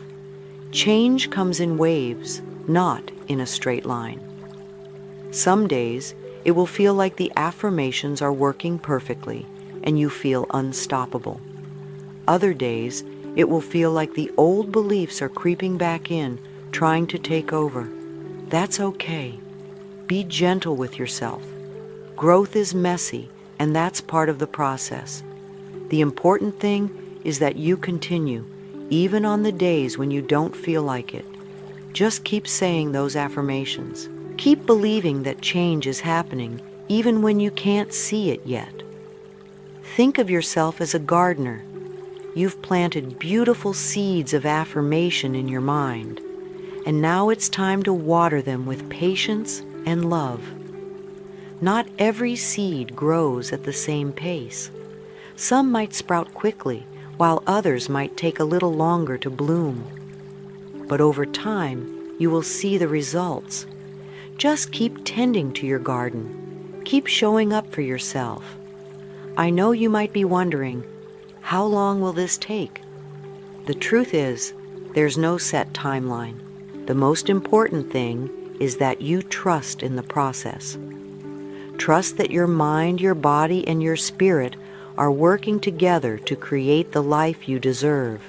Change comes in waves, not in a straight line. Some days, it will feel like the affirmations are working perfectly and you feel unstoppable. Other days, it will feel like the old beliefs are creeping back in, trying to take over. That's okay. Be gentle with yourself. Growth is messy, and that's part of the process. The important thing is that you continue, even on the days when you don't feel like it. Just keep saying those affirmations. Keep believing that change is happening, even when you can't see it yet. Think of yourself as a gardener. You've planted beautiful seeds of affirmation in your mind, and now it's time to water them with patience and love. Not every seed grows at the same pace. Some might sprout quickly, while others might take a little longer to bloom. But over time, you will see the results. Just keep tending to your garden. Keep showing up for yourself. I know you might be wondering, how long will this take? The truth is, there's no set timeline. The most important thing is that you trust in the process. Trust that your mind, your body, and your spirit are working together to create the life you deserve.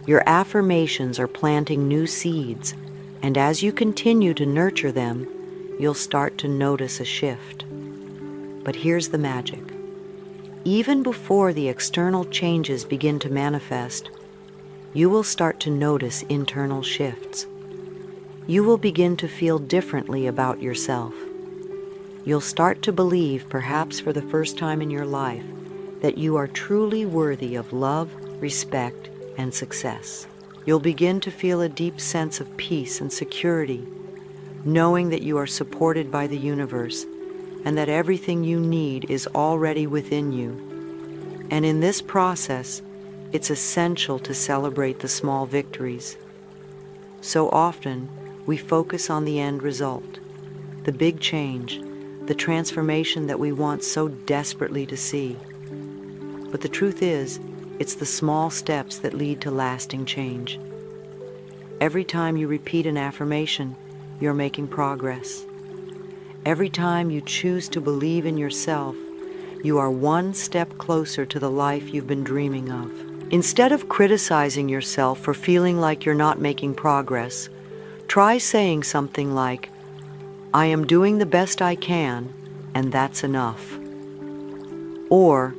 Your affirmations are planting new seeds, and as you continue to nurture them, you'll start to notice a shift. But here's the magic. Even before the external changes begin to manifest, you will start to notice internal shifts. You will begin to feel differently about yourself. You'll start to believe, perhaps for the first time in your life, that you are truly worthy of love, respect, and success. You'll begin to feel a deep sense of peace and security, knowing that you are supported by the universe and that everything you need is already within you. And in this process, it's essential to celebrate the small victories. So often, we focus on the end result, the big change, the transformation that we want so desperately to see. But the truth is, it's the small steps that lead to lasting change. Every time you repeat an affirmation, you're making progress. Every time you choose to believe in yourself, you are one step closer to the life you've been dreaming of. Instead of criticizing yourself for feeling like you're not making progress, try saying something like, "I am doing the best I can, and that's enough." Or,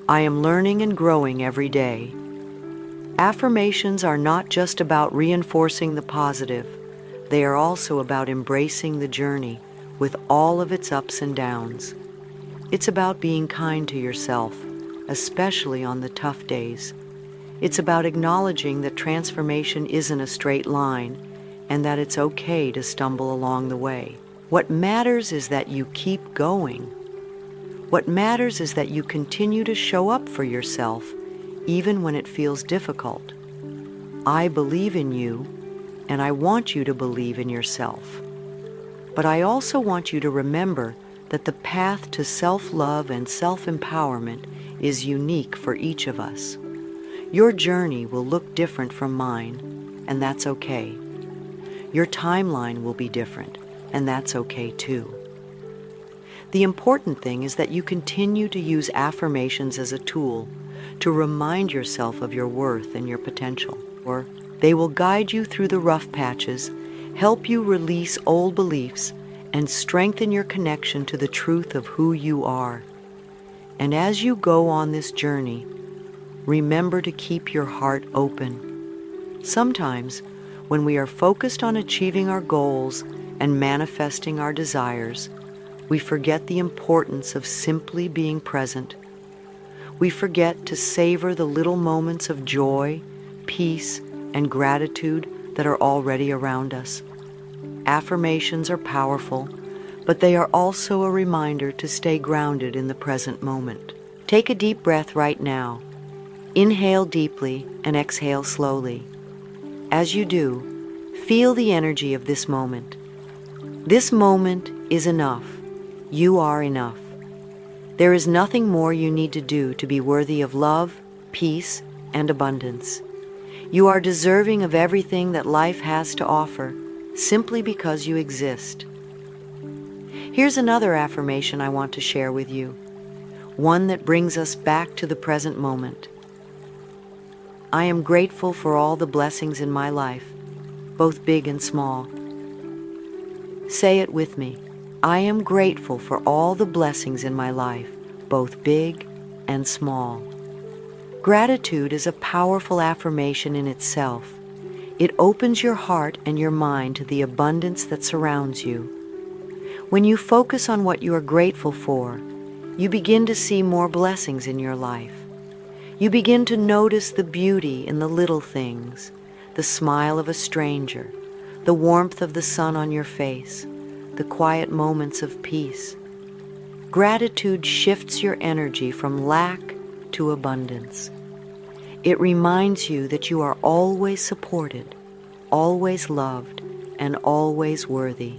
"I am learning and growing every day." Affirmations are not just about reinforcing the positive. They are also about embracing the journey with all of its ups and downs. It's about being kind to yourself, especially on the tough days. It's about acknowledging that transformation isn't a straight line and that it's okay to stumble along the way. What matters is that you keep going. What matters is that you continue to show up for yourself even when it feels difficult. I believe in you, and I want you to believe in yourself. But I also want you to remember that the path to self-love and self-empowerment is unique for each of us. Your journey will look different from mine, and that's okay. Your timeline will be different, and that's okay too. The important thing is that you continue to use affirmations as a tool to remind yourself of your worth and your potential. Or they will guide you through the rough patches, help you release old beliefs, and strengthen your connection to the truth of who you are. And as you go on this journey, remember to keep your heart open. Sometimes, when we are focused on achieving our goals and manifesting our desires, we forget the importance of simply being present. We forget to savor the little moments of joy, peace, and gratitude that are already around us. Affirmations are powerful, but they are also a reminder to stay grounded in the present moment. Take a deep breath right now. Inhale deeply and exhale slowly. As you do, feel the energy of this moment. This moment is enough. You are enough. There is nothing more you need to do to be worthy of love, peace, and abundance. You are deserving of everything that life has to offer, simply because you exist. Here's another affirmation I want to share with you, one that brings us back to the present moment. I am grateful for all the blessings in my life, both big and small. Say it with me. I am grateful for all the blessings in my life, both big and small. Gratitude is a powerful affirmation in itself. It opens your heart and your mind to the abundance that surrounds you. When you focus on what you are grateful for, you begin to see more blessings in your life. You begin to notice the beauty in the little things, the smile of a stranger, the warmth of the sun on your face, the quiet moments of peace. Gratitude shifts your energy from lack to abundance. It reminds you that you are always supported, always loved, and always worthy.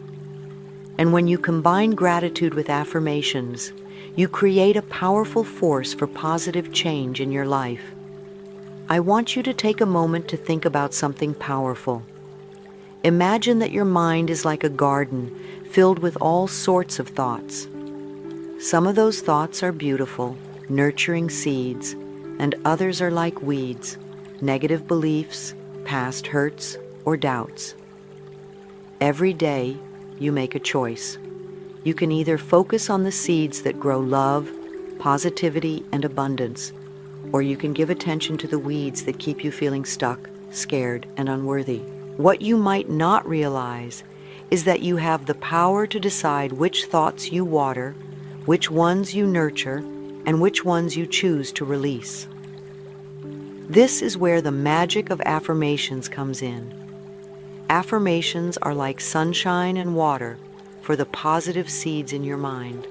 And when you combine gratitude with affirmations, you create a powerful force for positive change in your life. I want you to take a moment to think about something powerful. Imagine that your mind is like a garden filled with all sorts of thoughts. Some of those thoughts are beautiful, nurturing seeds, and others are like weeds, negative beliefs, past hurts, or doubts. Every day, you make a choice. You can either focus on the seeds that grow love, positivity, and abundance, or you can give attention to the weeds that keep you feeling stuck, scared, and unworthy. What you might not realize is that you have the power to decide which thoughts you water, which ones you nurture, and which ones you choose to release. This is where the magic of affirmations comes in. Affirmations are like sunshine and water for the positive seeds in your mind.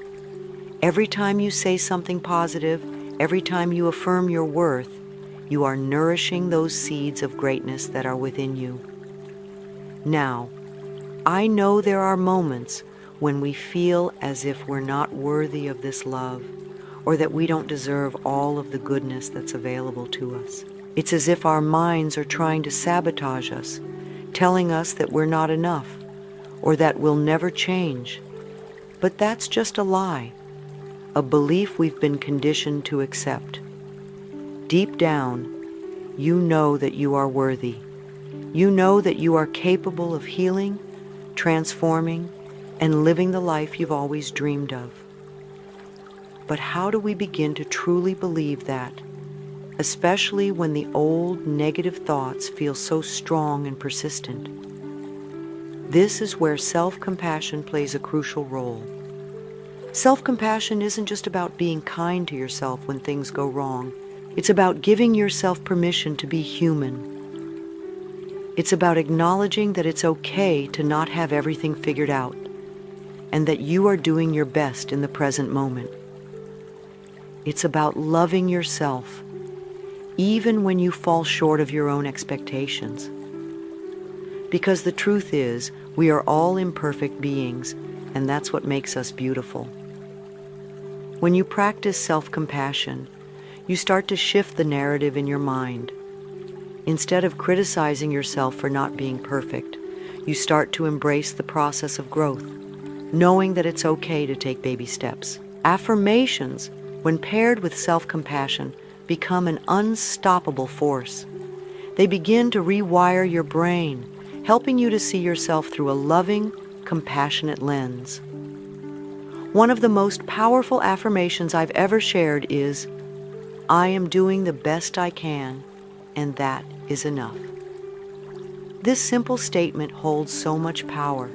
Every time you say something positive, every time you affirm your worth, you are nourishing those seeds of greatness that are within you. Now, I know there are moments when we feel as if we're not worthy of this love, or that we don't deserve all of the goodness that's available to us. It's as if our minds are trying to sabotage us, telling us that we're not enough, or that we'll never change. But that's just a lie, a belief we've been conditioned to accept. Deep down, you know that you are worthy. You know that you are capable of healing, transforming, and living the life you've always dreamed of. But how do we begin to truly believe that, especially when the old negative thoughts feel so strong and persistent? This is where self-compassion plays a crucial role. Self-compassion isn't just about being kind to yourself when things go wrong. It's about giving yourself permission to be human. It's about acknowledging that it's okay to not have everything figured out, and that you are doing your best in the present moment. It's about loving yourself, even when you fall short of your own expectations. Because the truth is, we are all imperfect beings, and that's what makes us beautiful. When you practice self-compassion, you start to shift the narrative in your mind. Instead of criticizing yourself for not being perfect, you start to embrace the process of growth, knowing that it's okay to take baby steps. Affirmations, when paired with self-compassion, become an unstoppable force. They begin to rewire your brain, helping you to see yourself through a loving, compassionate lens. One of the most powerful affirmations I've ever shared is, "I am doing the best I can, and that is enough." This simple statement holds so much power.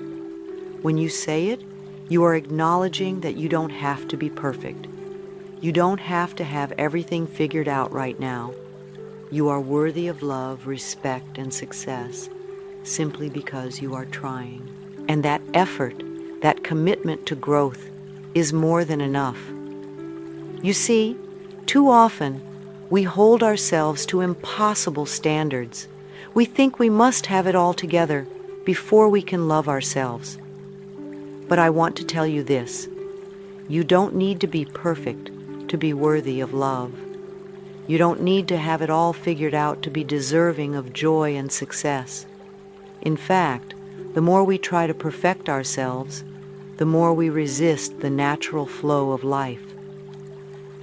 When you say it, you are acknowledging that you don't have to be perfect. You don't have to have everything figured out right now. You are worthy of love, respect, and success simply because you are trying. And that effort, that commitment to growth, is more than enough. You see, too often, we hold ourselves to impossible standards. We think we must have it all together before we can love ourselves. But I want to tell you this: you don't need to be perfect to be worthy of love. You don't need to have it all figured out to be deserving of joy and success. In fact, the more we try to perfect ourselves, the more we resist the natural flow of life.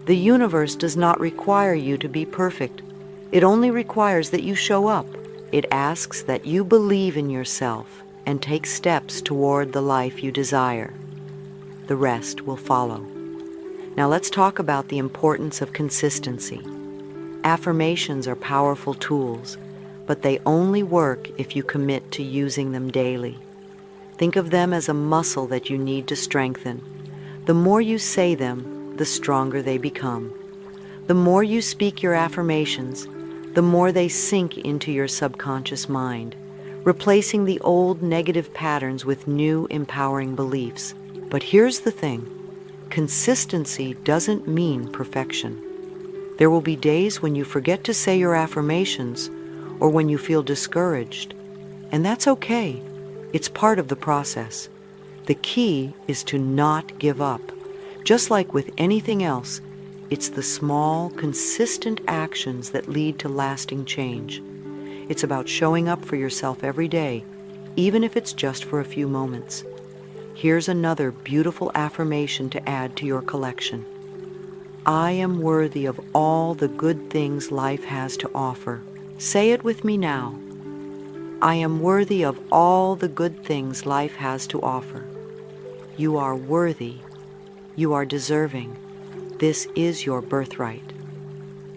The universe does not require you to be perfect. It only requires that you show up. It asks that you believe in yourself and take steps toward the life you desire. The rest will follow. Now let's talk about the importance of consistency. Affirmations are powerful tools, but they only work if you commit to using them daily. Think of them as a muscle that you need to strengthen. The more you say them, the stronger they become. The more you speak your affirmations, the more they sink into your subconscious mind, replacing the old negative patterns with new empowering beliefs. But here's the thing: consistency doesn't mean perfection. There will be days when you forget to say your affirmations or when you feel discouraged, and that's okay. It's part of the process. The key is to not give up. Just like with anything else, it's the small, consistent actions that lead to lasting change. It's about showing up for yourself every day, even if it's just for a few moments. Here's another beautiful affirmation to add to your collection. I am worthy of all the good things life has to offer. Say it with me now. I am worthy of all the good things life has to offer. You are worthy. You are deserving. This is your birthright.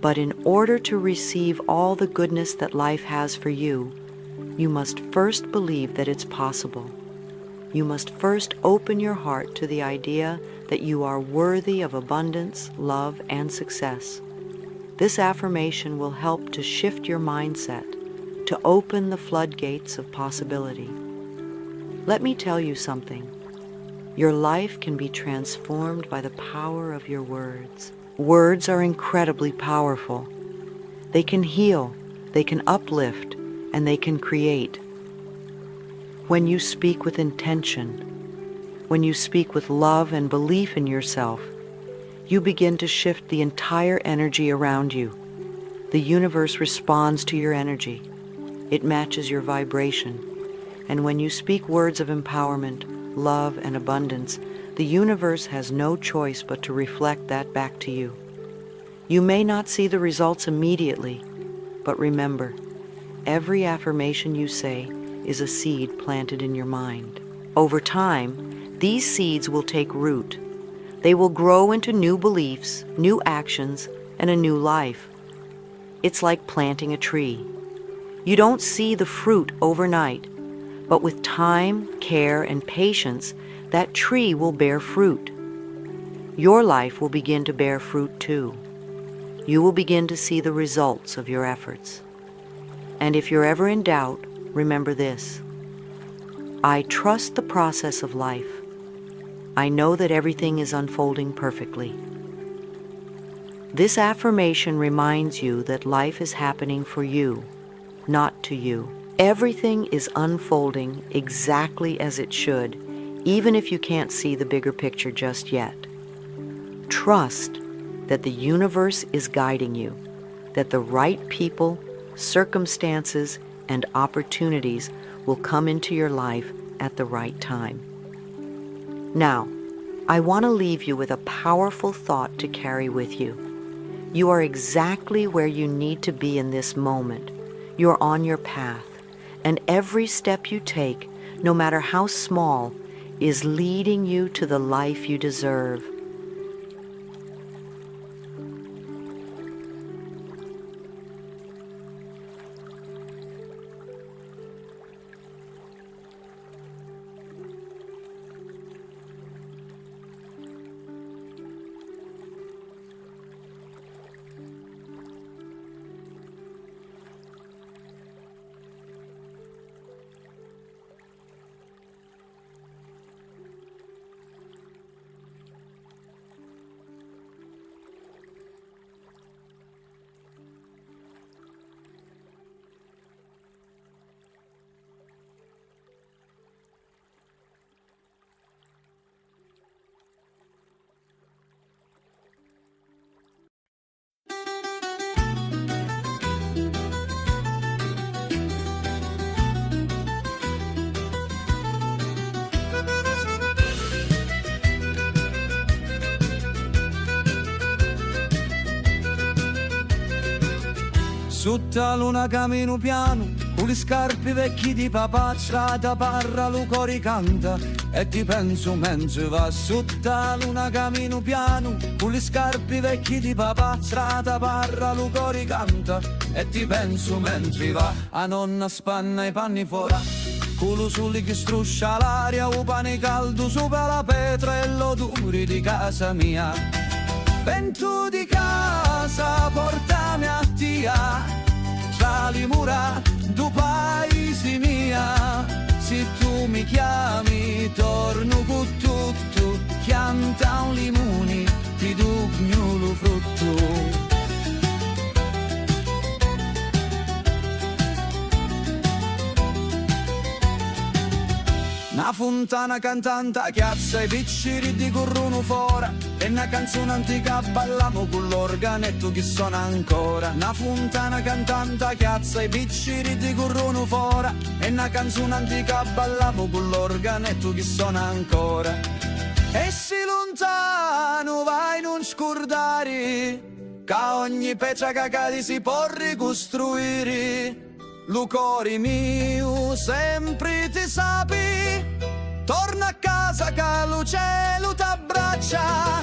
But in order to receive all the goodness that life has for you, you must first believe that it's possible. You must first open your heart to the idea that you are worthy of abundance, love, and success. This affirmation will help to shift your mindset, to open the floodgates of possibility. Let me tell you something. Your life can be transformed by the power of your words. Words are incredibly powerful. They can heal, they can uplift, and they can create. When you speak with intention, when you speak with love and belief in yourself, you begin to shift the entire energy around you. The universe responds to your energy. It matches your vibration. And when you speak words of empowerment, love, and abundance, the universe has no choice but to reflect that back to you. You may not see the results immediately, but remember, every affirmation you say is a seed planted in your mind. Over time, these seeds will take root. They will grow into new beliefs, new actions, and a new life. It's like planting a tree. You don't see the fruit overnight, but with time, care, and patience, that tree will bear fruit. Your life will begin to bear fruit too. You will begin to see the results of your efforts. And if you're ever in doubt, remember this: I trust the process of life. I know that everything is unfolding perfectly. This affirmation reminds you that life is happening for you, not to you. Everything is unfolding exactly as it should, even if you can't see the bigger picture just yet. Trust that the universe is guiding you, that the right people, circumstances, and opportunities will come into your life at the right time. Now, I want to leave you with a powerful thought to carry with you. You are exactly where you need to be in this moment. You're on your path, and every step you take, no matter how small, is leading you to the life you deserve. Sotto la luna cammino piano, con le scarpe vecchi di papà, strada parra, lo cori canta, e ti penso mentre va. Sotto la luna cammino piano, con le scarpe vecchi di papà, strada parra, lo cori canta, e ti penso mentre va. A nonna spanna i panni fuori, culo soli che struscia l'aria, o pane caldo sopra la pietra e l'odore di casa mia. Vento di casa, portami a tia, tra le mura du paese mia. Se tu mi chiami, torno con tutto, chianta un limone, ti dugno lo frutto. Una fontana cantante chiazza i picciri di corrono fuori, e una canzone antica ballamo con l'organetto che suona ancora. Una fontana cantante chiazza i picciri di corrono fuori, e una canzone antica ballamo con l'organetto che suona ancora. E se lontano vai non scordare, che ogni pezza cagati si può ricostruire. Lo cuore mio sempre ti sapi, torna a casa che lo cielo t'abbraccia.